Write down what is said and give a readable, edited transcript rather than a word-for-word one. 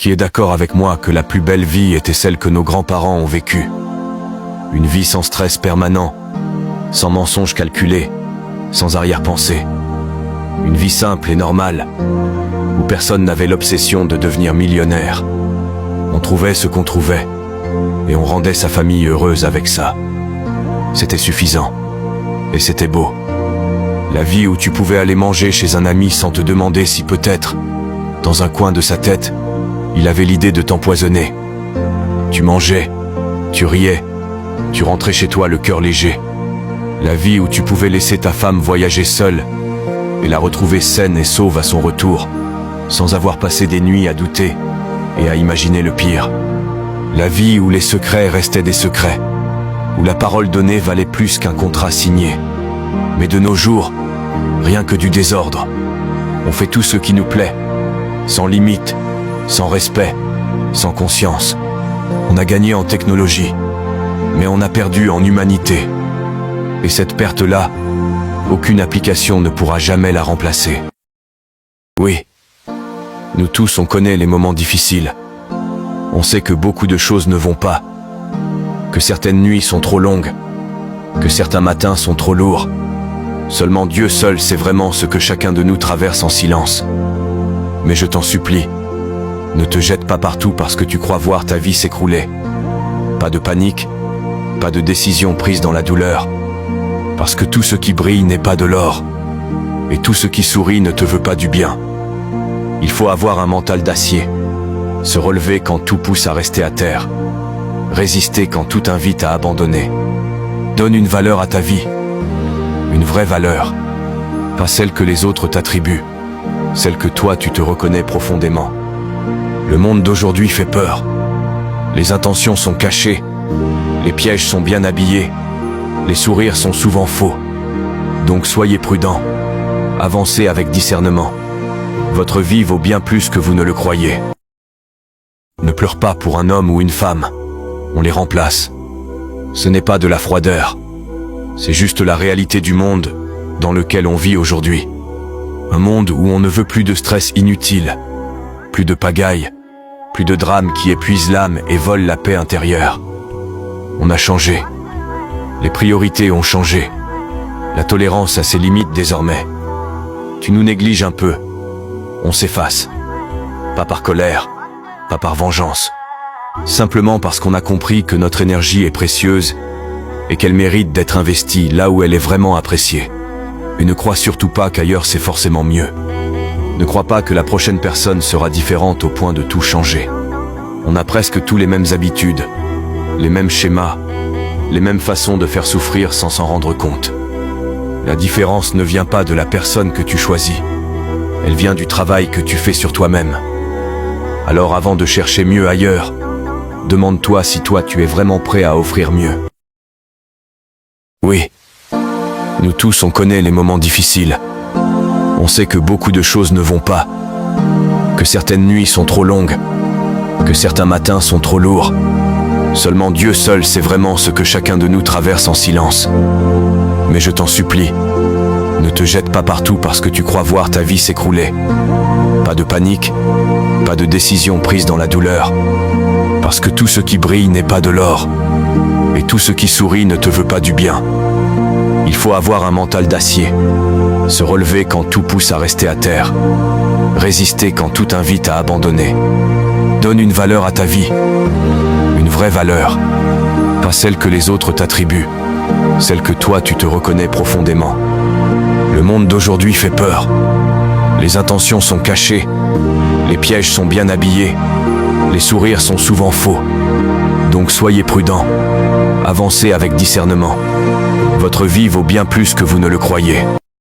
Qui est d'accord avec moi que la plus belle vie était celle que nos grands-parents ont vécue? Une vie sans stress permanent, sans mensonges calculés, sans arrière-pensée. Une vie simple et normale, où personne n'avait l'obsession de devenir millionnaire. On trouvait ce qu'on trouvait, et on rendait sa famille heureuse avec ça. C'était suffisant, et c'était beau. La vie où tu pouvais aller manger chez un ami sans te demander si peut-être, dans un coin de sa tête, il avait l'idée de t'empoisonner. Tu mangeais, tu riais, tu rentrais chez toi le cœur léger. La vie où tu pouvais laisser ta femme voyager seule et la retrouver saine et sauve à son retour, sans avoir passé des nuits à douter et à imaginer le pire. La vie où les secrets restaient des secrets, où la parole donnée valait plus qu'un contrat signé. Mais de nos jours, rien que du désordre. On fait tout ce qui nous plaît, sans limite, sans respect, sans conscience. On a gagné en technologie, mais on a perdu en humanité. Et cette perte-là, aucune application ne pourra jamais la remplacer. Oui, nous tous on connaît les moments difficiles. On sait que beaucoup de choses ne vont pas, que certaines nuits sont trop longues, que certains matins sont trop lourds. Seulement Dieu seul sait vraiment ce que chacun de nous traverse en silence. Mais je t'en supplie, ne te jette pas partout parce que tu crois voir ta vie s'écrouler. Pas de panique, pas de décision prise dans la douleur. Parce que tout ce qui brille n'est pas de l'or, et tout ce qui sourit ne te veut pas du bien. Il faut avoir un mental d'acier, se relever quand tout pousse à rester à terre, résister quand tout invite à abandonner. Donne une valeur à ta vie, une vraie valeur, pas celle que les autres t'attribuent, celle que toi tu te reconnais profondément. Le monde d'aujourd'hui fait peur, les intentions sont cachées, les pièges sont bien habillés, les sourires sont souvent faux. Donc soyez prudents, avancez avec discernement. Votre vie vaut bien plus que vous ne le croyez. Ne pleure pas pour un homme ou une femme, on les remplace. Ce n'est pas de la froideur, c'est juste la réalité du monde dans lequel on vit aujourd'hui. Un monde où on ne veut plus de stress inutile, plus de pagaille, plus de drames qui épuisent l'âme et volent la paix intérieure. On a changé. Les priorités ont changé. La tolérance a ses limites désormais. Tu nous négliges un peu. On s'efface. Pas par colère, pas par vengeance. Simplement parce qu'on a compris que notre énergie est précieuse et qu'elle mérite d'être investie là où elle est vraiment appréciée. Et ne crois surtout pas qu'ailleurs c'est forcément mieux. Ne crois pas que la prochaine personne sera différente au point de tout changer. On a presque tous les mêmes habitudes, les mêmes schémas, les mêmes façons de faire souffrir sans s'en rendre compte. La différence ne vient pas de la personne que tu choisis. Elle vient du travail que tu fais sur toi-même. Alors avant de chercher mieux ailleurs, demande-toi si toi tu es vraiment prêt à offrir mieux. Oui, nous tous on connaît les moments difficiles. On sait que beaucoup de choses ne vont pas, que certaines nuits sont trop longues, que certains matins sont trop lourds. Seulement Dieu seul sait vraiment ce que chacun de nous traverse en silence. Mais je t'en supplie, ne te jette pas partout parce que tu crois voir ta vie s'écrouler. Pas de panique, pas de décision prise dans la douleur. Parce que tout ce qui brille n'est pas de l'or, et tout ce qui sourit ne te veut pas du bien. Il faut avoir un mental d'acier, se relever quand tout pousse à rester à terre, résister quand tout invite à abandonner. Donne une valeur à ta vie, une vraie valeur, pas celle que les autres t'attribuent, celle que toi tu te reconnais profondément. Le monde d'aujourd'hui fait peur, les intentions sont cachées, les pièges sont bien habillés, les sourires sont souvent faux. Donc soyez prudents, avancez avec discernement. Votre vie vaut bien plus que vous ne le croyez.